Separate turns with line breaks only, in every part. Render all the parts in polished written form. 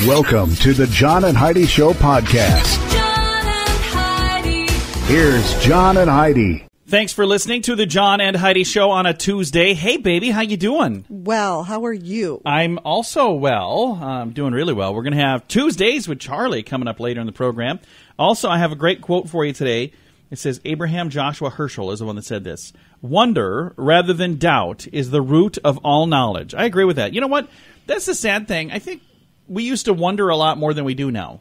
Welcome to the John and Heidi Show podcast.
John and Heidi.
Here's John and Heidi.
Thanks for listening to the John and Heidi Show on a Tuesday. Hey, baby, how you doing?
Well, how are you?
I'm also well. I'm doing really well. We're going to have Tuesdays with Charlie coming up later in the program. Also, I have a great quote for you today. It says, Abraham Joshua Herschel is the one that said this. Wonder, rather than doubt, is the root of all knowledge. I agree with that. You know what? That's the sad thing. I think we used to wonder a lot more than we do now.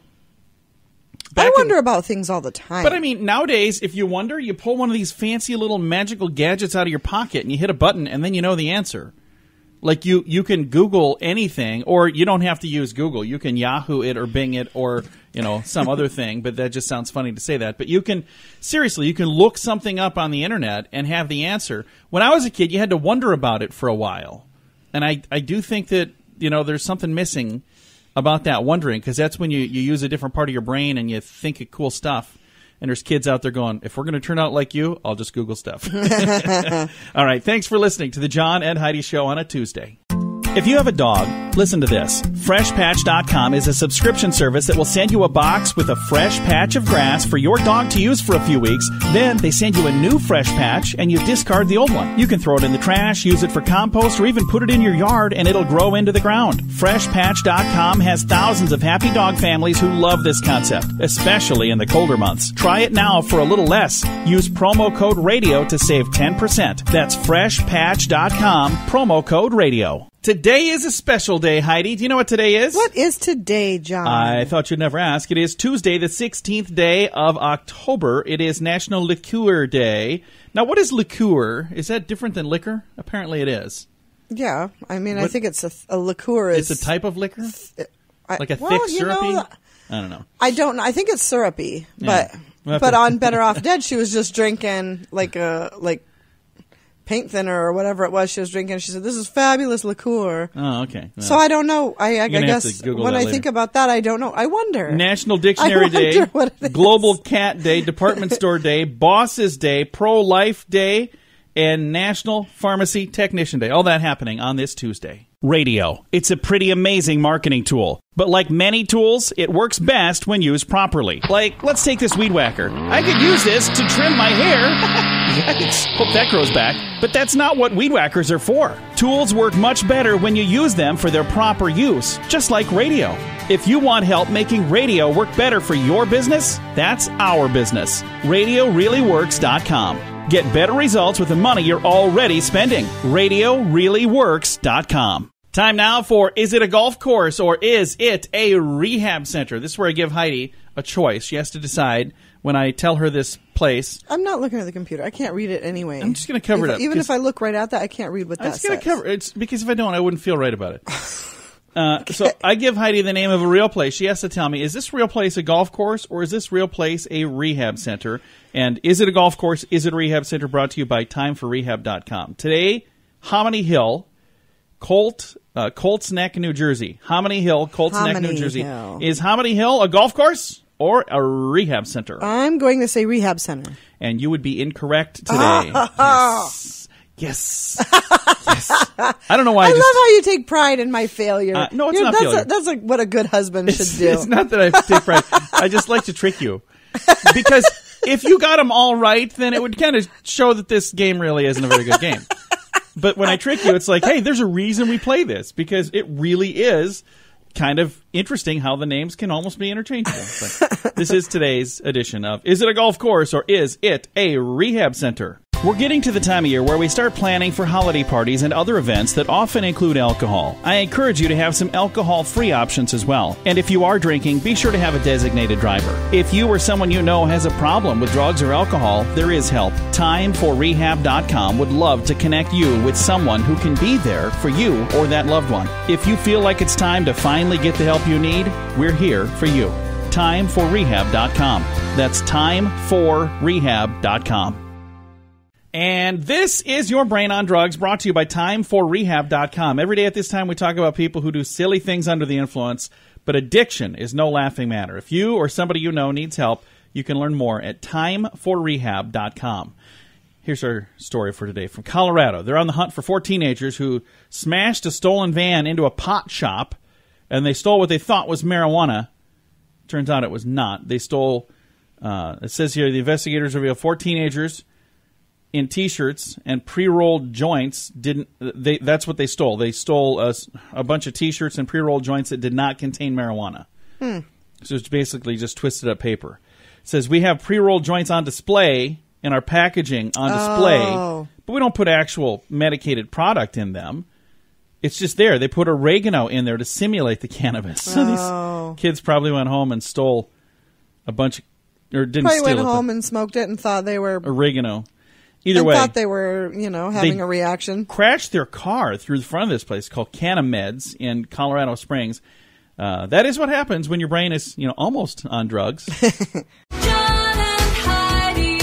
I wonder about things all the time.
But I mean, nowadays, if you wonder, you pull one of these fancy little magical gadgets out of your pocket and you hit a button and then you know the answer. Like you can Google anything, or you don't have to use Google. You can Yahoo it or Bing it or, some other thing, but that just sounds funny to say that. But you can look something up on the internet and have the answer. When I was a kid, you had to wonder about it for a while. And I do think that, there's something missing about that wondering, because that's when you use a different part of your brain and you think of cool stuff. And there's kids out there going, if we're going to turn out like you, I'll just Google stuff. All right, thanks for listening to the John and Heidi Show on a Tuesday. If you have a dog, listen to this. FreshPatch.com is a subscription service that will send you a box with a fresh patch of grass for your dog to use for a few weeks. Then they send you a new fresh patch and you discard the old one. You can throw it in the trash, use it for compost, or even put it in your yard and it'll grow into the ground. FreshPatch.com has thousands of happy dog families who love this concept, especially in the colder months. Try it now for a little less. Use promo code RADIO to save 10%. That's FreshPatch.com, promo code RADIO. Today is a special day, Heidi. Do you know what today is?
What is today, John?
I thought you'd never ask. It is Tuesday, the 16th day of October. It is National Liqueur Day. Now, what is liqueur? Is that different than liquor? Apparently it is.
Yeah. I mean, I think it's a liqueur is...
It's a type of liquor? Like a thick, syrupy? I don't know.
I don't know. I think it's syrupy. But on Better Off Dead, she was just drinking like paint thinner or whatever it was she was drinking. She said, this is fabulous liqueur.
Oh, okay. Well,
so I don't know. I guess when I think about that, I don't know. I wonder.
National Dictionary Day, Global Cat Day, Department Store Day, Bosses Day, Pro-Life Day, and National Pharmacy Technician Day. All that happening on this Tuesday. Radio. It's a pretty amazing marketing tool. But like many tools, it works best when used properly. Like, let's take this weed whacker. I could use this to trim my hair. Yikes. Hope that grows back. But that's not what weed whackers are for. Tools work much better when you use them for their proper use, just like radio. If you want help making radio work better for your business, that's our business. RadioReallyWorks.com. Get better results with the money you're already spending. RadioReallyWorks.com. Time now for Is It a Golf Course or Is It a Rehab Center? This is where I give Heidi a choice. She has to decide when I tell her this place.
I'm not looking at the computer. I can't read it anyway.
I'm just going to cover it up.
Even if I look right at that, I can't read what that says. I'm just going to cover
it. It's because if I don't, I wouldn't feel right about it. Okay. So I give Heidi the name of a real place. She has to tell me, is this real place a golf course or is this real place a rehab center? And is it a golf course? Is it a rehab center? Brought to you by TimeForRehab.com. Today, Hominy Hill, Colts Neck, New Jersey. Hominy Hill, Colts Neck, New Jersey. Is Hominy Hill a golf course or a rehab center?
I'm going to say rehab center.
And you would be incorrect today. Yes. Yes. I don't know why.
I love how you take pride in my failure.
No, it's not failure.
That's like what a good husband should do.
It's not that I take pride. I just like to trick you. Because if you got them all right, then it would kind of show that this game really isn't a very good game. But when I trick you, it's like, hey, there's a reason we play this. Because it really is kind of interesting how the names can almost be interchangeable. But this is today's edition of Is It a Golf Course or Is It a Rehab Center? We're getting to the time of year where we start planning for holiday parties and other events that often include alcohol. I encourage you to have some alcohol-free options as well. And if you are drinking, be sure to have a designated driver. If you or someone you know has a problem with drugs or alcohol, there is help. TimeForRehab.com would love to connect you with someone who can be there for you or that loved one. If you feel like it's time to finally get the help you need, we're here for you. TimeForRehab.com. That's TimeForRehab.com. And this is Your Brain on Drugs, brought to you by TimeForRehab.com. Every day at this time, we talk about people who do silly things under the influence, but addiction is no laughing matter. If you or somebody you know needs help, you can learn more at TimeForRehab.com. Here's our story for today from Colorado. They're on the hunt for 4 teenagers who smashed a stolen van into a pot shop And they stole what they thought was marijuana. Turns out it was not. They stole, it says here, the investigators reveal 4 teenagers in T-shirts and pre-rolled joints that's what they stole. They stole a bunch of T-shirts and pre-rolled joints that did not contain marijuana. So it's basically just twisted up paper. It says, we have pre-rolled joints on display in our packaging on display, but we don't put actual medicated product in them. It's just there. They put oregano in there to simulate the cannabis. So these kids probably went home and stole a bunch of, or didn't
Probably
steal
went
it,
home and smoked it and thought they were
oregano. Either
and
way,
thought they were, having a reaction.
Crashed their car through the front of this place called Canameds in Colorado Springs. That is what happens when your brain is, almost on drugs.
John and Heidi.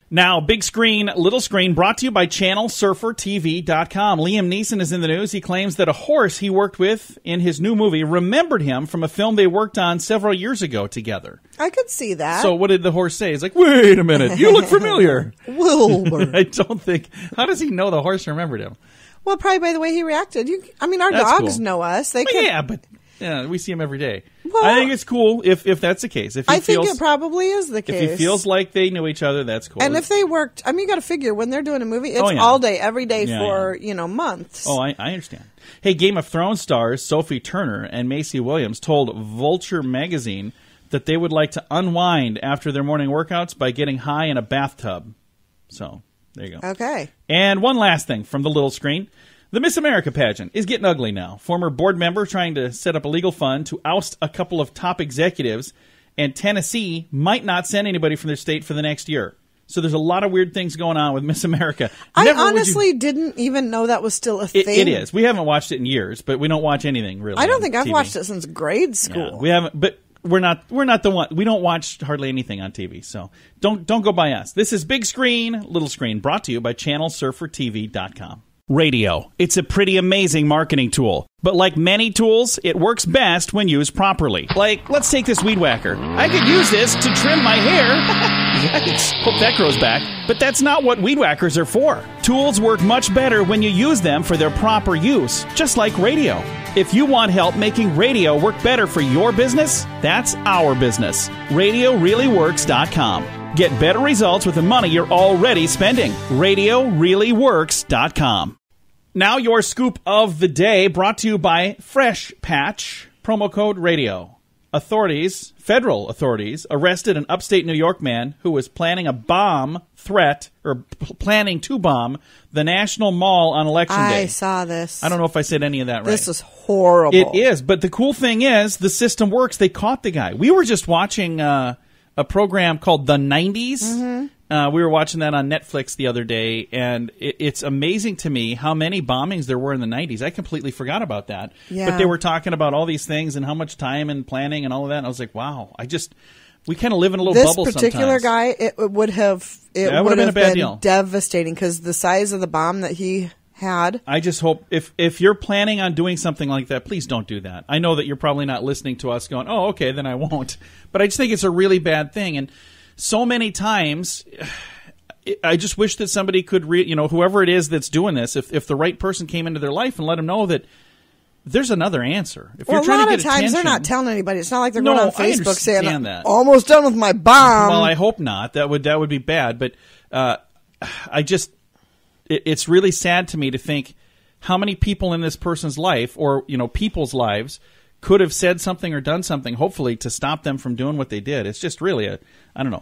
Now, big screen, little screen, brought to you by ChannelSurferTV.com. Liam Neeson is in the news. He claims that a horse he worked with in his new movie remembered him from a film they worked on several years ago together.
I could see that.
So what did the horse say? He's like, wait a minute, you look familiar.
Wilbur.
I don't think, how does he know the horse remembered him?
Well, probably by the way he reacted. Our
That's
dogs
cool.
know us. They
Well,
can.
yeah, but we see him every day.
Well,
I think it's cool if that's the case. If he
I think
feels,
it probably is the case.
if he feels like they knew each other, that's cool.
And if they worked, you got to figure when they're doing a movie, it's
yeah.
all day, every day
Yeah,
for months.
Oh, I understand. Hey, Game of Thrones stars Sophie Turner and Macy Williams told Vulture magazine that they would like to unwind after their morning workouts by getting high in a bathtub. So, there you go.
Okay.
And one last thing from the little screen. The Miss America pageant is getting ugly now. Former board member trying to set up a legal fund to oust a couple of top executives, and Tennessee might not send anybody from their state for the next year. So there's a lot of weird things going on with Miss America.
I honestly didn't even know that was still a thing.
It is. We haven't watched it in years, but we don't watch anything really.
I don't think I've
TV.
watched it since grade school.
Yeah, we haven't, but we're not the one. We don't watch hardly anything on TV, so don't go by us. This is Big Screen, Little Screen, brought to you by ChannelSurferTV.com. Radio. It's a pretty amazing marketing tool. But like many tools, it works best when used properly. Like, let's take this weed whacker. I could use this to trim my hair. Yikes. Hope that grows back. But that's not what weed whackers are for. Tools work much better when you use them for their proper use, just like radio. If you want help making radio work better for your business, that's our business. RadioReallyWorks.com. Get better results with the money you're already spending. RadioReallyWorks.com. Now your scoop of the day, brought to you by Fresh Patch, promo code radio. Federal authorities, arrested an upstate New York man who was planning a bomb threat, or planning to bomb the National Mall on Election Day.
I saw this.
I don't know if I said any of that right.
This is horrible.
It is, but the cool thing is the system works. They caught the guy. We were just watching a program called The 90s. Mm-hmm. We were watching that on Netflix the other day, and it's amazing to me how many bombings there were in the 90s. I completely forgot about that.
Yeah.
But they were talking about all these things and how much time and planning and all of that, and I was like, wow, we kind of live in a little bubble sometimes.
This particular guy, it would have been
a bad deal.
Devastating because the size of the bomb that he had.
I just hope if you're planning on doing something like that, please don't do that. I know that you're probably not listening to us going, oh, okay, then I won't. But I just think it's a really bad thing. And so many times, I just wish that somebody could, whoever it is that's doing this, if the right person came into their life and let them know that there's another answer. If you're trying to get
a lot of times they're
attention,
not telling anybody. It's not like they're going on Facebook saying,
that.
almost done with my bomb.
Well, I hope not. That would be bad. But it's really sad to me to think how many people in this person's life, or people's lives, could have said something or done something, hopefully, to stop them from doing what they did. It's just really a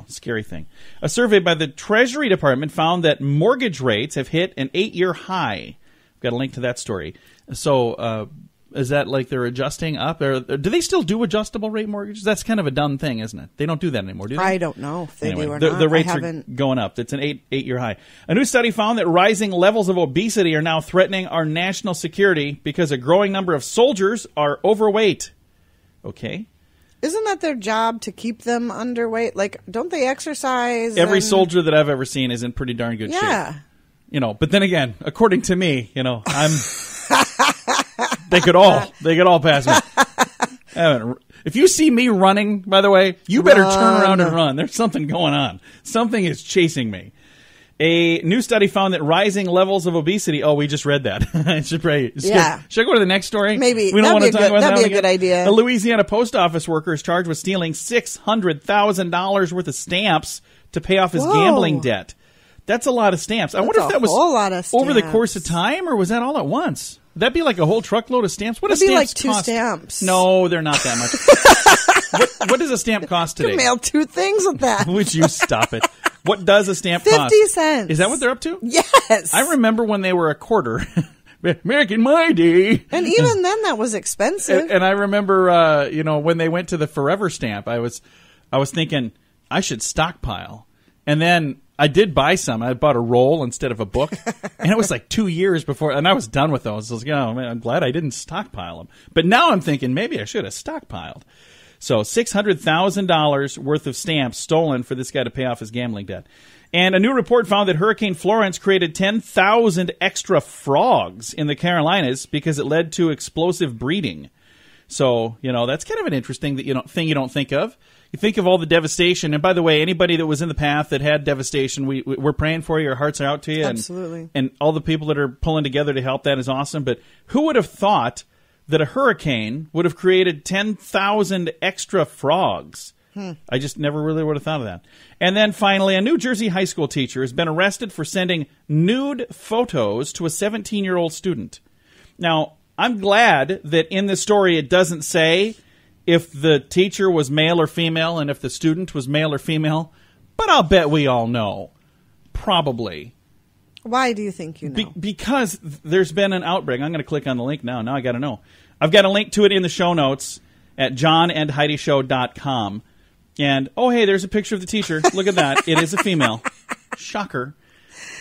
scary thing. A survey by the Treasury Department found that mortgage rates have hit an 8-year high. I've got a link to that story. So, is that like they're adjusting up? Or do they still do adjustable rate mortgages? That's kind of a done thing, isn't it? They don't do that anymore, do they?
I don't know if they do or
not.
not.
The rates are going up. It's an 8-year high. A new study found that rising levels of obesity are now threatening our national security because a growing number of soldiers are overweight. Okay.
Isn't that their job to keep them underweight? Like, don't they exercise?
Every soldier that I've ever seen is in pretty darn good shape.
Yeah.
But then again, according to me, I'm... They could all pass me. If you see me running, by the way, you better turn around and run. There's something going on. Something is chasing me. A new study found that rising levels of obesity. Oh, we just read that. Should I go to the next story?
Maybe.
We don't want to talk about that.
That'd be a good idea.
A Louisiana post office worker is charged with stealing $600,000 worth of stamps to pay off his gambling debt. That's a lot of stamps. I wonder if that was
lot of
over the course of time, or was that all at once? Would that be like a whole truckload of stamps? What does stamps
cost? It'd be like 2 stamps.
No, they're not that much. What does a stamp cost today?
You mail 2 things with that.
Would you stop it? What does a stamp cost?
50 cents.
Is that what they're up to?
Yes.
I remember when they were a quarter. Back in my day.
And even then, that was expensive.
And I remember, when they went to the Forever stamp, I was thinking I should stockpile. And then I did buy some. I bought a roll instead of a book. And it was like 2 years before, and I was done with those. I was like, oh, man, I'm glad I didn't stockpile them. But now I'm thinking maybe I should have stockpiled. So $600,000 worth of stamps stolen for this guy to pay off his gambling debt. And a new report found that Hurricane Florence created 10,000 extra frogs in the Carolinas because it led to explosive breeding. So, that's kind of an interesting thing you don't think of. You think of all the devastation. And by the way, anybody that was in the path that had devastation, we're praying for you. Our hearts are out to you.
Absolutely.
And all the people that are pulling together to help, that is awesome. But who would have thought that a hurricane would have created 10,000 extra frogs? I just never really would have thought of that. And then finally, a New Jersey high school teacher has been arrested for sending nude photos to a 17-year-old student. Now, I'm glad that in this story it doesn't say if the teacher was male or female and if the student was male or female, but I'll bet we all know. Probably.
Why do you think you know?
Because there's been an outbreak. I'm going to click on the link now. Now I got to know. I've got a link to it in the show notes at johnandheidishow.com. And, oh, hey, there's a picture of the teacher. Look at that. It is a female. Shocker.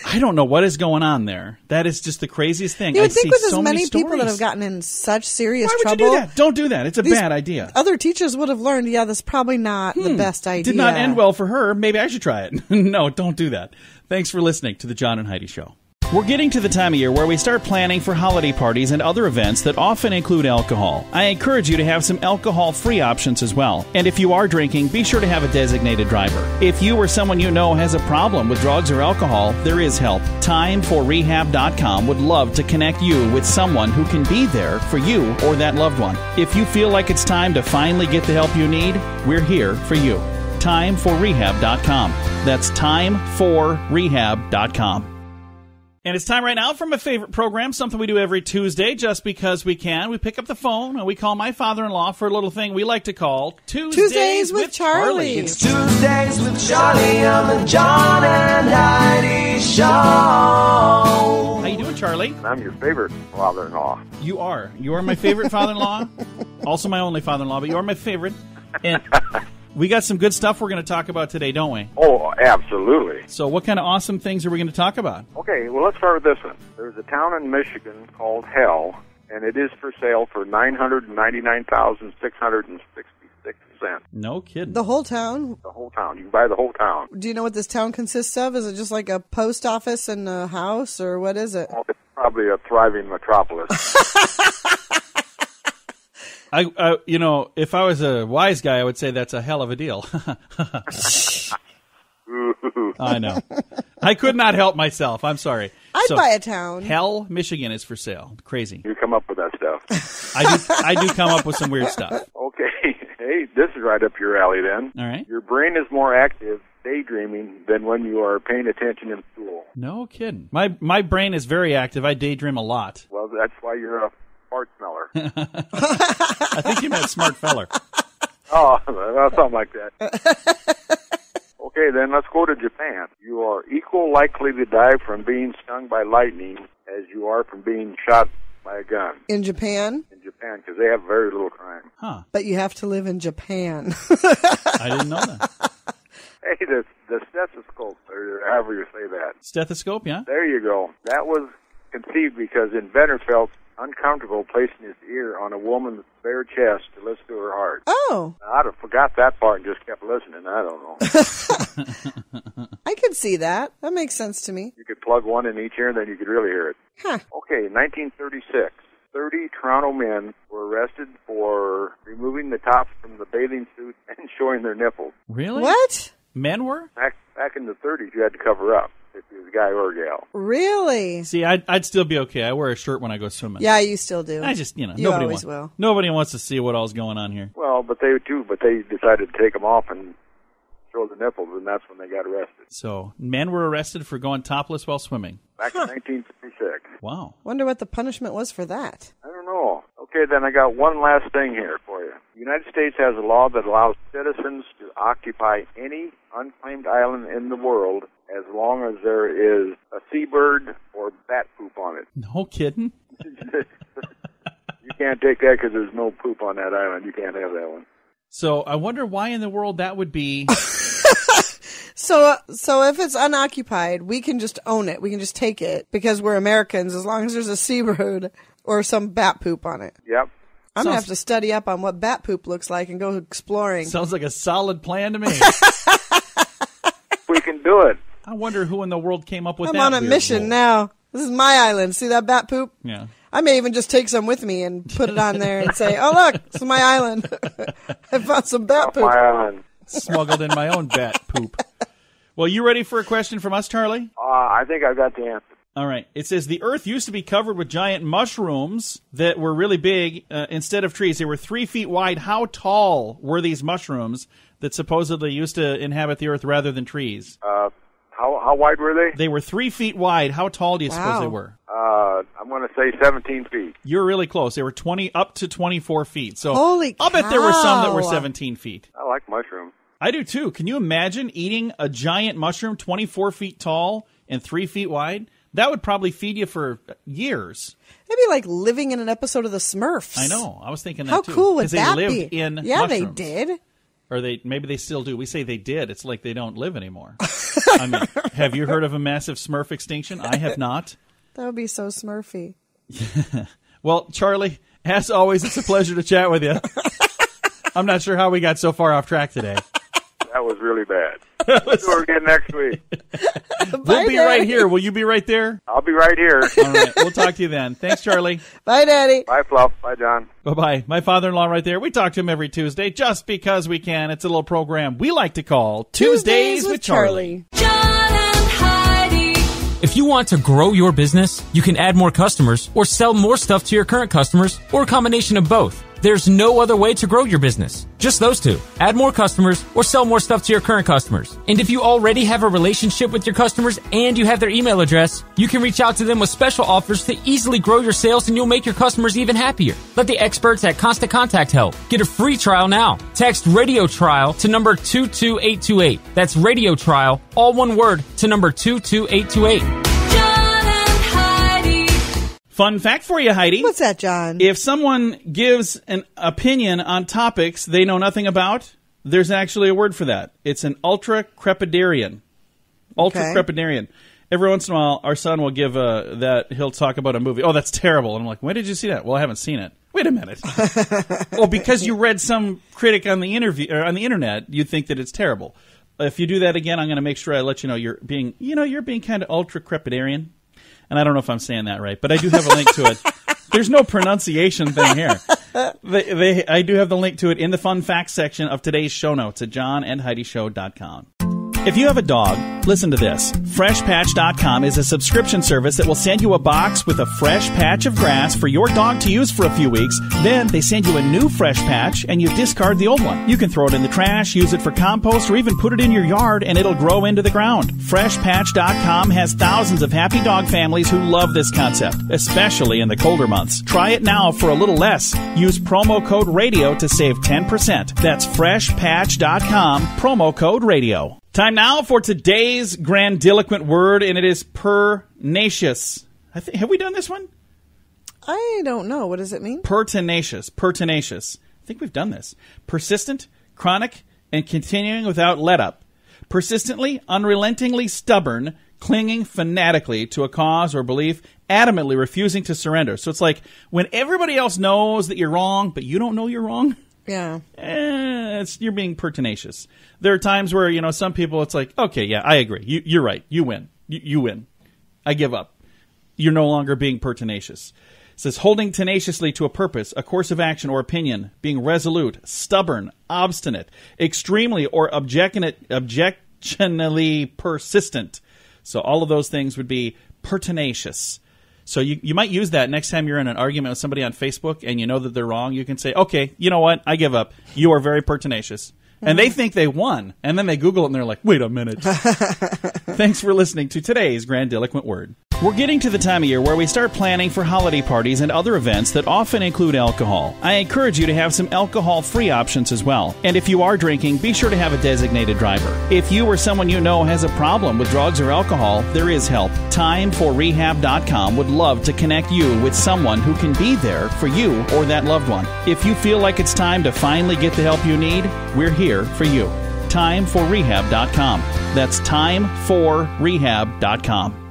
I don't know what is going on there. That is just the craziest thing.
You would think with
so
as many people
stories
that have gotten in such serious
Why would
trouble.
you do that? Don't do that. It's a bad idea.
Other teachers would have learned, that's probably not the best idea.
Did not end well for her. Maybe I should try it. No, don't do that. Thanks for listening to the John and Heidi Show. We're getting to the time of year where we start planning for holiday parties and other events that often include alcohol. I encourage you to have some alcohol-free options as well. And if you are drinking, be sure to have a designated driver. If you or someone you know has a problem with drugs or alcohol, there is help. TimeForRehab.com would love to connect you with someone who can be there for you or that loved one. If you feel like it's time to finally get the help you need, we're here for you. TimeForRehab.com. That's TimeForRehab.com. And it's time right now for my favorite program, something we do every Tuesday just because we can. We pick up the phone and we call my father-in-law for a little thing we like to call
Tuesdays with Charlie.
It's Tuesdays with Charlie on the John and Heidi Show.
How you doing, Charlie?
I'm your favorite father-in-law.
You are. You are my favorite father-in-law. Also my only father-in-law, but you are my favorite. And we got some good stuff we're going to talk about today, don't we?
Oh, absolutely.
So what kind of awesome things are we going to talk about?
Okay, well, let's start with this one. There's a town in Michigan called Hell, and it is for sale for $999,666.
No kidding.
The whole town?
The whole town. You can buy the whole town.
Do you know what this town consists of? Is it just like a post office and a house, or what is it?
Well, it's probably a thriving metropolis.
If I was a wise guy, I would say that's a hell of a deal. I know. I could not help myself. I'm sorry.
I'd buy a town.
Hell, Michigan is for sale. Crazy.
You come up with that stuff.
I do come up with some weird stuff.
Okay. Hey, this is right up your alley then.
All right.
Your brain is more active daydreaming than when you are paying attention in school.
No kidding. My brain is very active. I daydream a lot.
Well, that's why you're a fart smeller.
I think you meant smart feller.
Oh, well, something like that. Okay, then let's go to Japan. You are equal likely to die from being stung by lightning as you are from being shot by a gun.
In Japan?
In Japan, because they have very little crime.
Huh.
But you have to live in Japan.
I didn't know that.
Hey, the stethoscope, or however you say that.
Stethoscope, yeah?
There you go. That was conceived because inventor felt uncomfortable placing his ear on a woman's bare chest to listen to her heart.
Oh.
Now, I'd have forgot that part and just kept listening. I don't know.
I could see that. That makes sense to me.
You could plug one in each ear and then you could really hear it.
Huh.
Okay, 1936. 30 Toronto men were arrested for removing the tops from the bathing suit and showing their nipples.
Really?
What?
Men were?
Back in the 30s, you had to cover up if you was guy or gal.
Really?
See, I'd still be okay. I wear a shirt when I go swimming.
Yeah, you still do.
I just,
You
nobody
always will.
Nobody wants to see what all's going on here.
Well, but they decided to take them off and show the nipples, and that's when they got arrested.
So, men were arrested for going topless while swimming.
Back in 1956.
Wow.
Wonder what the punishment was for that.
I don't know. Okay, then I got one last thing here for you. The United States has a law that allows citizens to occupy any unclaimed island in the world as long as there is a seabird or bat poop on it.
No kidding?
You can't take that because there's no poop on that island. You can't have that one.
So, I wonder why in the world that would be...
So if it's unoccupied, we can just own it. We can just take it because we're Americans as long as there's a seabird or some bat poop on it.
Yep.
I'm going to have to study up on what bat poop looks like and go exploring.
Sounds like a solid plan to me.
We can do it.
I wonder who in the world came up with
I'm
that
on a
weird
mission
rule.
now. This is my island. See that bat poop?
Yeah.
I may even just take some with me and put it on there and say, oh, look, this is my island. I found some bat
Off
poop.
my island.
Smuggled in my own bat poop. Well, you ready for a question from us, Charlie?
I think I've got the answer.
All right. It says the Earth used to be covered with giant mushrooms that were really big instead of trees. They were 3 feet wide. How tall were these mushrooms that supposedly used to inhabit the Earth rather than trees?
How wide were they?
They were 3 feet wide. How tall do you suppose
Wow.
they were?
I'm going to say 17 feet.
You're really close. They were up to 24 feet. So
Holy
I'll bet there were some that were
cow.
17 feet.
I like mushrooms.
I do too. Can you imagine eating a giant mushroom 24 feet tall and 3 feet wide? That would probably feed you for years.
It'd be like living in an episode of the Smurfs.
I know. I was thinking that
How
too.
cool would
'Cause
that
they lived
be?
in
Yeah,
mushrooms.
they did.
Or maybe they still do. We say they did. It's like they don't live anymore. I mean, have you heard of a massive Smurf extinction? I have not.
That would be so Smurfy.
Well, Charlie, as always, it's a pleasure to chat with you. I'm not sure how we got so far off track today.
That was really bad. We'll do it again next week.
We'll be right here. Will you be right there?
I'll be right here.
All right. We'll talk to you then. Thanks, Charlie.
Bye, Daddy.
Bye, Fluff. Bye, John.
Bye-bye. My father-in-law right there. We talk to him every Tuesday just because we can. It's a little program we like to call Tuesdays with Charlie.
John and Heidi.
If you want to grow your business, you can add more customers or sell more stuff to your current customers or a combination of both. There's no other way to grow your business. Just those two. Add more customers or sell more stuff to your current customers. And if you already have a relationship with your customers and you have their email address, you can reach out to them with special offers to easily grow your sales and you'll make your customers even happier. Let the experts at Constant Contact help. Get a free trial now. Text Radio Trial to number 22828. That's Radio Trial, all one word, to number 22828.
John and Heidi.
Fun fact for you, Heidi.
What's that, John?
If someone gives an opinion on topics they know nothing about, there's actually a word for that. It's an ultra-crepidarian. Ultra-crepidarian. Every once in a while, our son will give that. He'll talk about a movie. Oh, that's terrible. And I'm like, when did you see that? Well, I haven't seen it. Wait a minute. Well, because you read some critic on the internet, you think that it's terrible. If you do that again, I'm going to make sure I let you know you're being kind of ultra-crepidarian. And I don't know if I'm saying that right, but I do have a link to it. There's no pronunciation thing here. I do have the link to it in the fun facts section of today's show notes at johnandheidishow.com. If you have a dog, listen to this. FreshPatch.com is a subscription service that will send you a box with a fresh patch of grass for your dog to use for a few weeks. Then they send you a new fresh patch and you discard the old one. You can throw it in the trash, use it for compost, or even put it in your yard and it'll grow into the ground. FreshPatch.com has thousands of happy dog families who love this concept, especially in the colder months. Try it now for a little less. Use promo code RADIO to save 10%. That's FreshPatch.com, promo code RADIO. Time now for today's grandiloquent word, and it is pertinacious. Have we done this one?
I don't know. What does it mean?
Pertinacious. Pertinacious. I think we've done this. Persistent, chronic, and continuing without let-up. Persistently, unrelentingly stubborn, clinging fanatically to a cause or belief, adamantly refusing to surrender. So it's like when everybody else knows that you're wrong, but you don't know you're wrong.
Yeah.
You're being pertinacious. There are times where, some people, it's like, okay, yeah, I agree. You're right. You win. You win. I give up. You're no longer being pertinacious. It says, holding tenaciously to a purpose, a course of action or opinion, being resolute, stubborn, obstinate, extremely or objectionably persistent, So all of those things would be pertinacious. So you might use that next time you're in an argument with somebody on Facebook and you know that they're wrong. You can say, okay, you know what? I give up. You are very pertinacious. And they think they won. And then they Google it and they're like, wait a minute. Thanks for listening to today's Grandiloquent Word. We're getting to the time of year where we start planning for holiday parties and other events that often include alcohol. I encourage you to have some alcohol-free options as well. And if you are drinking, be sure to have a designated driver. If you or someone you know has a problem with drugs or alcohol, there is help. TimeForRehab.com would love to connect you with someone who can be there for you or that loved one. If you feel like it's time to finally get the help you need, we're here for you. TimeForRehab.com. That's TimeForRehab.com.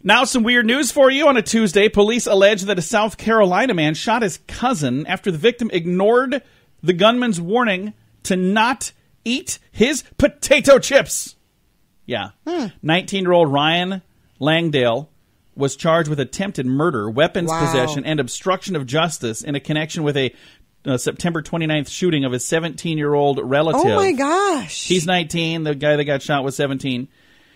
Now some weird news for you on a Tuesday. Police allege that a South Carolina man shot his cousin after the victim ignored the gunman's warning to not eat his potato chips. Yeah. 19-year-old Ryan Langdale was charged with attempted murder, weapons possession, and obstruction of justice in a connection with a September 29th shooting of his 17-year-old relative.
Oh, my gosh.
He's 19. The guy that got shot was 17.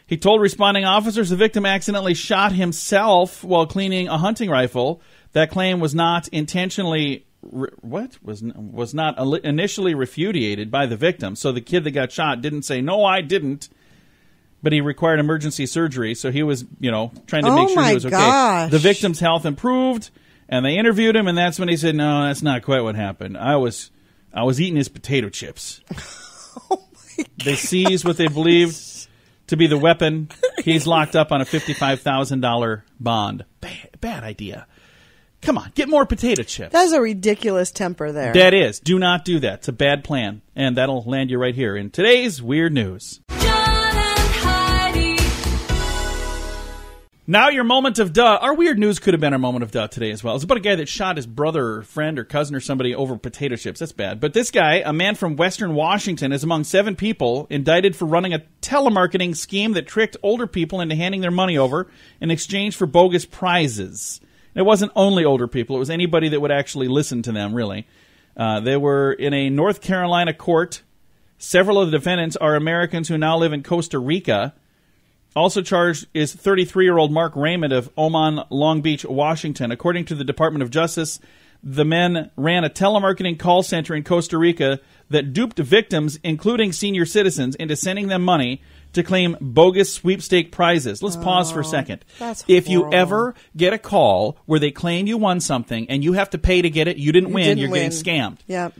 He told responding officers the victim accidentally shot himself while cleaning a hunting rifle. That claim was not intentionally was not initially refuted by the victim. So the kid that got shot didn't say, "No, I didn't." But he required emergency surgery, so he was, trying to make sure he was okay.
Gosh.
The victim's health improved, and they interviewed him, and that's when he said, "No, that's not quite what happened. I was eating his potato chips."
Oh my God.
They seized what they believed to be the weapon. He's locked up on a $55,000 bond. Bad idea. Come on, get more potato chips.
That's a ridiculous temper there.
That is. Do not do that. It's a bad plan. And that'll land you right here in today's Weird News.
John and Heidi.
Now your moment of duh. Our weird news could have been our moment of duh today as well. It's about a guy that shot his brother or friend or cousin or somebody over potato chips. That's bad. But this guy, a man from Western Washington, is among 7 people indicted for running a telemarketing scheme that tricked older people into handing their money over in exchange for bogus prizes. And it wasn't only older people. It was anybody that would actually listen to them, really. They were in a North Carolina court. Several of the defendants are Americans who now live in Costa Rica. Also charged is 33-year-old Mark Raymond of Oman, Long Beach, Washington. According to the Department of Justice, the men ran a telemarketing call center in Costa Rica that duped victims, including senior citizens, into sending them money to claim bogus sweepstake prizes. Let's pause for a second.
That's
if you
horrible.
ever get a call where they claim you won something and you have to pay to get it, you didn't win, you're getting scammed.
Yep.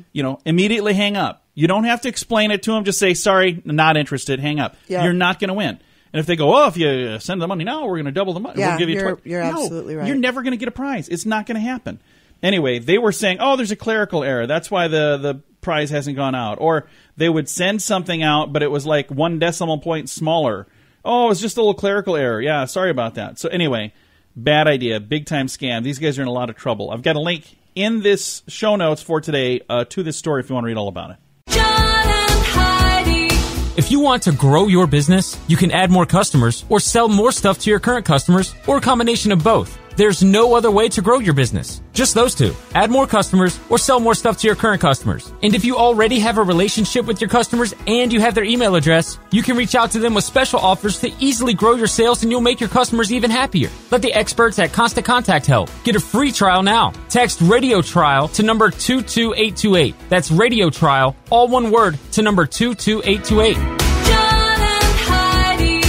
Immediately hang up. You don't have to explain it to them. Just say, sorry, not interested, hang up.
Yep.
You're not going to win. And if they go, if you send the money now, we're going to double the money.
Yeah,
we'll give you
you're absolutely right.
You're never going to get a prize. It's not going to happen. Anyway, they were saying, there's a clerical error. That's why the prize hasn't gone out. Or they would send something out, but it was like 1 decimal point smaller. Oh, it's just a little clerical error. Yeah, sorry about that. So anyway, bad idea. Big time scam. These guys are in a lot of trouble. I've got a link in this show notes for today to this story if you want to read all about it.
John and Heidi.
If you want to grow your business, you can add more customers or sell more stuff to your current customers or a combination of both. There's no other way to grow your business. Just those two. Add more customers or sell more stuff to your current customers. And if you already have a relationship with your customers and you have their email address, you can reach out to them with special offers to easily grow your sales and you'll make your customers even happier. Let the experts at Constant Contact help. Get a free trial now. Text Radio Trial to number 22828. That's Radio Trial, all one word, to number 22828.
John and Heidi.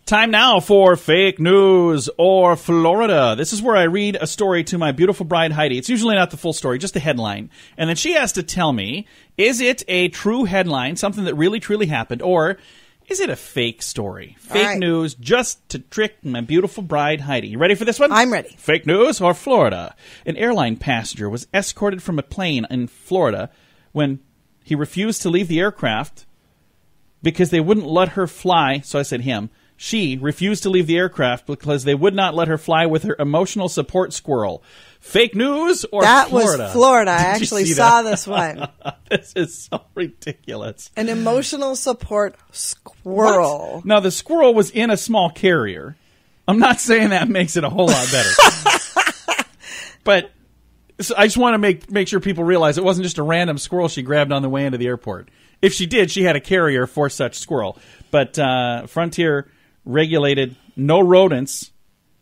Time now for Fake News or Florida. This is where I read a story to my beautiful bride, Heidi. It's usually not the full story, just the headline. And then she has to tell me, is it a true headline, something that really, truly happened, or is it a fake story? Fake
right.
news just to trick my beautiful bride, Heidi. You ready for this one?
I'm ready.
Fake news or Florida. An airline passenger was escorted from a plane in Florida when he refused to leave the aircraft because they wouldn't let her fly. So I said him. She refused to leave the aircraft because they would not let her fly with her emotional support squirrel. Fake news or
That
Florida?
was Florida. I
Did you
actually
see
saw
that?
this one.
This is so ridiculous.
An emotional support squirrel.
What? Now, the squirrel was in a small carrier. I'm not saying that makes it a whole lot better. But so I just want to make sure people realize it wasn't just a random squirrel she grabbed on the way into the airport. If she did, she had a carrier for such squirrel. But Frontier regulated, no rodents.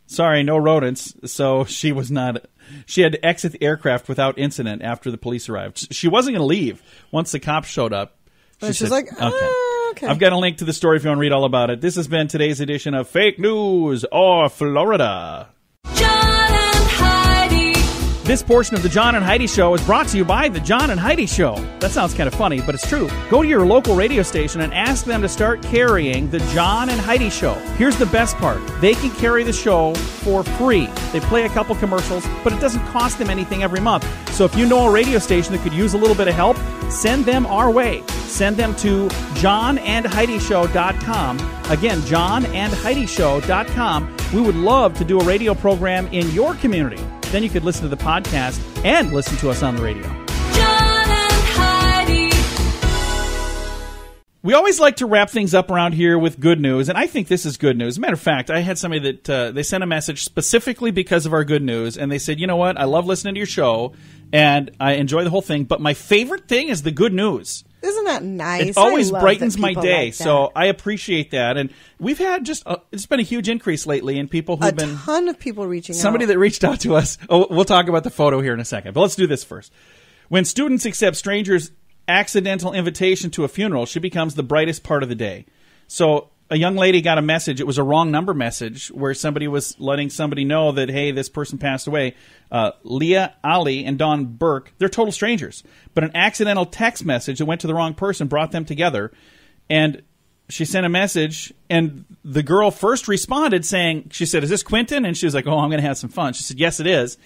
Sorry, no rodents. So she had to exit the aircraft without incident after the police arrived. She wasn't going to leave once the cops showed up.
She's
said,
like,
okay. I've got a link to the story if you want to read all about it. This has been today's edition of Fake News or Florida.
John and Heidi.
This portion of the John and Heidi Show is brought to you by the John and Heidi Show. That sounds kind of funny, but it's true. Go to your local radio station and ask them to start carrying the John and Heidi Show. Here's the best part. They can carry the show for free. They play a couple commercials, but it doesn't cost them anything every month. So if you know a radio station that could use a little bit of help, send them our way. Send them to johnandheidishow.com. Again, johnandheidishow.com. We would love to do a radio program in your community. Then you could listen to the podcast and listen to us on the radio.
John and Heidi.
We always like to wrap things up around here with good news, and I think this is good news. As a matter of fact, I had somebody that they sent a message specifically because of our good news, and they said, you know what, I love listening to your show, and I enjoy the whole thing, but my favorite thing is the good news.
Isn't that nice?
It always
I love
brightens
that
my
people
day,
like that.
so I appreciate that. And we've had it's been a huge increase lately in people who've been...
A ton of people reaching
Somebody
out.
that reached out to us. Oh, we'll talk about the photo here in a second, but let's do this first. When students accept strangers' accidental invitation to a funeral, she becomes the brightest part of the day. So a young lady got a message. It was a wrong number message where somebody was letting somebody know that, hey, this person passed away. Leah Ali and Dawn Burke, they're total strangers. But an accidental text message that went to the wrong person brought them together. And she sent a message, and the girl first responded saying, she said, is this Quentin? And she was like, oh, I'm going to have some fun. She said, yes, it is.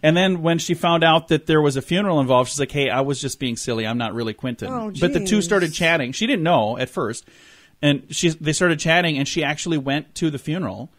And then when she found out that there was a funeral involved, she's like, hey, I was just being silly. I'm not really Quentin.
Oh,
but the two
geez.
started chatting. She didn't know at first. And they started chatting, and she actually went to the funeral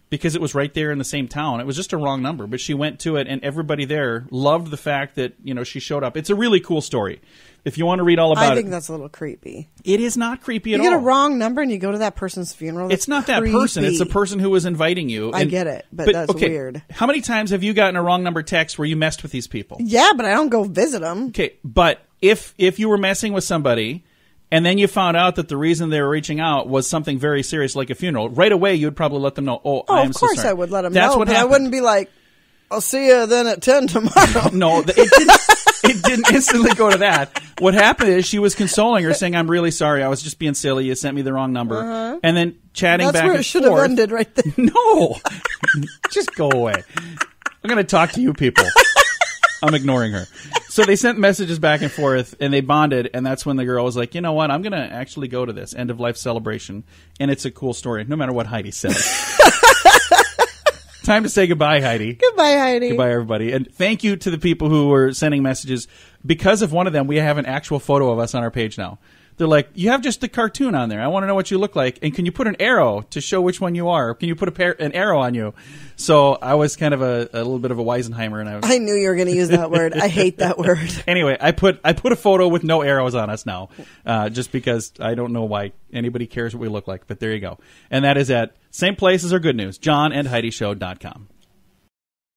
because it was right there in the same town. It was just a wrong number, but she went to it, and everybody there loved the fact that, you know, she showed up. It's a really cool story. If you want to read all about it.
I think that's a little creepy.
It is not creepy at all.
You get a wrong number and you go to that person's funeral.
It's not that person. It's the person who was inviting you.
I get it, but that's weird.
How many times have you gotten a wrong number text where you messed with these people?
Yeah, but I don't go visit them.
Okay, but if you were messing with somebody and then you found out that the reason they were reaching out was something very serious like a funeral, right away you would probably let them know, I am
of
so
course
sorry.
I would let them
That's
know,
what
but
happened.
I wouldn't be like, I'll see you then at 10 tomorrow.
No, it didn't instantly go to that. What happened is she was consoling her, saying, I'm really sorry. I was just being silly. You sent me the wrong number. And then chatting
That's
back
where
and
it should have
forth.
ended right there.
No. Just go away. I'm going to talk to you people. I'm ignoring her. So they sent messages back and forth, and they bonded, and that's when the girl was like, you know what, I'm going to actually go to this end-of-life celebration, and it's a cool story, no matter what Heidi says. Time to say goodbye, Heidi.
Goodbye, Heidi.
Goodbye, everybody. And thank you to the people who were sending messages. Because of one of them, we have an actual photo of us on our page now. They're like, you have just the cartoon on there. I want to know what you look like. And can you put an arrow to show which one you are? Can you put an arrow on you? So I was kind of a little bit of a Weisenheimer. And
I knew you were going to use that word. I hate that word.
Anyway, I put a photo with no arrows on us now, just because I don't know why anybody cares what we look like. But there you go. And that is at same place as our good news, johnandheidishow.com.